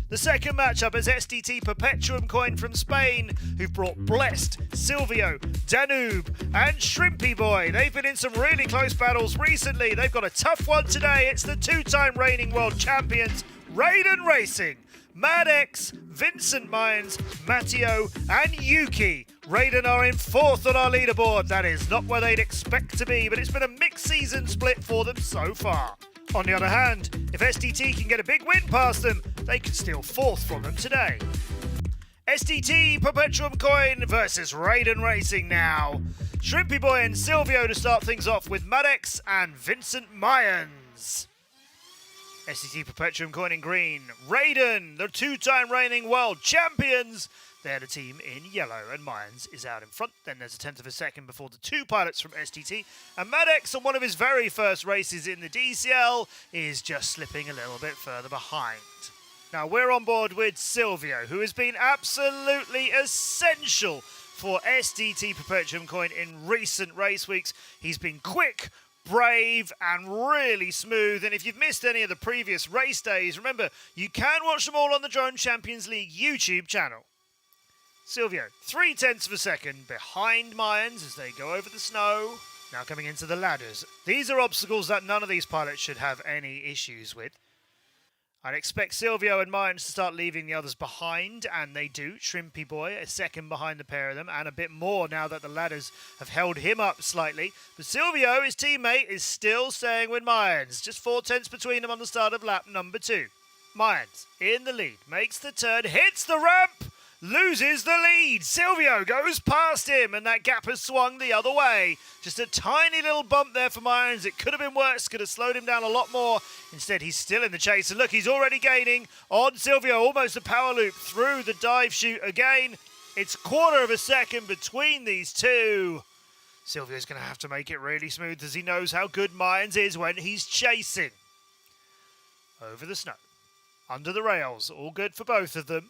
The second matchup is SDT Perpetuum Coin from Spain, who've brought Blessed, Silvio, Danube, and Shrimpy Boy. They've been in some really close battles recently. They've got a tough one today. It's the two-time reigning world champions, Raiden Racing. Madx, Vicent Mayans, Matteo, and Yuki. Raiden are in fourth on our leaderboard. That is not where they'd expect to be, but it's been a mixed season split for them so far. On the other hand, if SDT can get a big win past them, they could steal fourth from them today. SDT Perpetuum Coin versus Raiden Racing now. Shrimpy Boy and Silvio to start things off with Madx and Vicent Mayans. SDT Perpetuum Coin in green. Raiden, the two-time reigning world champions. They're the team in yellow, and Mayans is out in front. Then there's a tenth of a second before the two pilots from SDT. And Madx, on one of his very first races in the DCL, is just slipping a little bit further behind. Now, we're on board with Silvio, who has been absolutely essential for SDT Perpetuum Coin in recent race weeks. He's been quick, brave, and really smooth. And if you've missed any of the previous race days, remember, you can watch them all on the Drone Champions League YouTube channel. Silvio, 0.3 of a second behind Mayans as they go over the snow. Now coming into the ladders. These are obstacles that none of these pilots should have any issues with. I'd expect Silvio and Mayans to start leaving the others behind, and they do. Shrimpy Boy a second behind the pair of them, and a bit more now that the ladders have held him up slightly. But Silvio, his teammate, is still staying with Mayans. Just 0.4 between them on the start of lap number 2. Mayans in the lead, makes the turn, hits the ramp, loses the lead. Silvio goes past him, and that gap has swung the other way. Just a tiny little bump there for Mayans. It could have been worse, could have slowed him down a lot more. Instead, he's still in the chase. And look, he's already gaining on Silvio. Almost a power loop through the dive chute again. It's 0.25 of a second between these two. Silvio's going to have to make it really smooth as he knows how good Mayans is when he's chasing. Over the snow, under the rails, all good for both of them.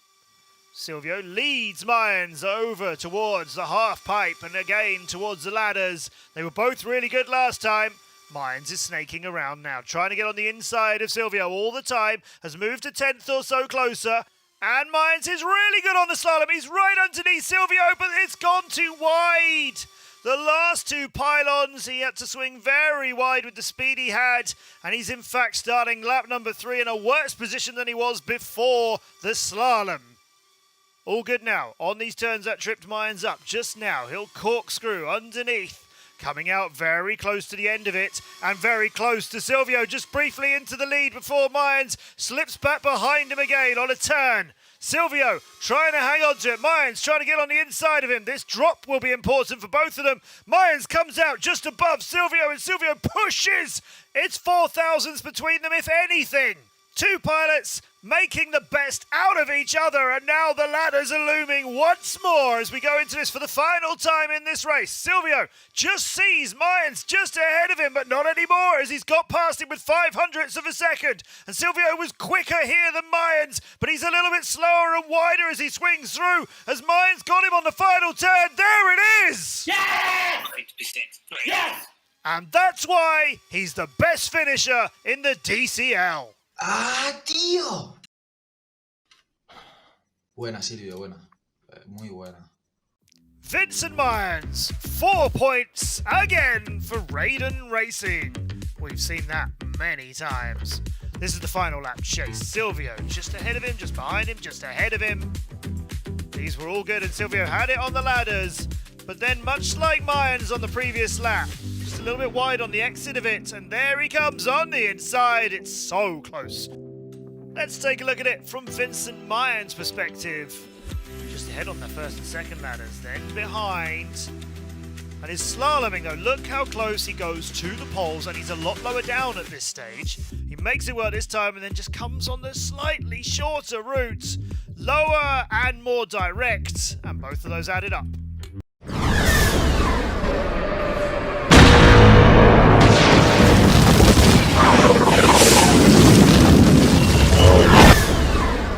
Silvio leads Mayans over towards the half pipe and again towards the ladders. They were both really good last time. Mayans is snaking around now, trying to get on the inside of Silvio all the time. Has moved a tenth or so closer. And Mayans is really good on the slalom. He's right underneath Silvio, but it's gone too wide. The last two pylons, he had to swing very wide with the speed he had. And he's in fact starting lap number 3 in a worse position than he was before the slalom. All good now. On these turns that tripped Mayans up just now. He'll corkscrew underneath. Coming out very close to the end of it. And very close to Silvio. Just briefly into the lead before Mayans slips back behind him again on a turn. Silvio trying to hang on to it. Mayans trying to get on the inside of him. This drop will be important for both of them. Mayans comes out just above Silvio and Silvio pushes. It's 0.004 between them, if anything. Two pilots making the best out of each other, and now the ladders are looming once more as we go into this for the final time in this race. Silvio just sees Mayans just ahead of him, but not anymore as he's got past him with 0.05 of a second. And Silvio was quicker here than Mayans, but he's a little bit slower and wider as he swings through as Mayans got him on the final turn. There it is! Yes! Yes! And that's why he's the best finisher in the DCL. ¡Ah, tío! Buena, Silvio, buena. Muy buena. Vicent Mayans, 4 points again for Raiden Racing. We've seen that many times. This is the final lap chase. Silvio just ahead of him, just behind him, just ahead of him. These were all good and Silvio had it on the ladders. But then much like Mayans on the previous lap, just a little bit wide on the exit of it. And there he comes on the inside. It's so close. Let's take a look at it from Vicent Mayans' perspective. Just ahead on the first and second ladders, then behind. And his slaloming though, look how close he goes to the poles, and he's a lot lower down at this stage. He makes it work this time and then just comes on the slightly shorter route. Lower and more direct, and both of those added up.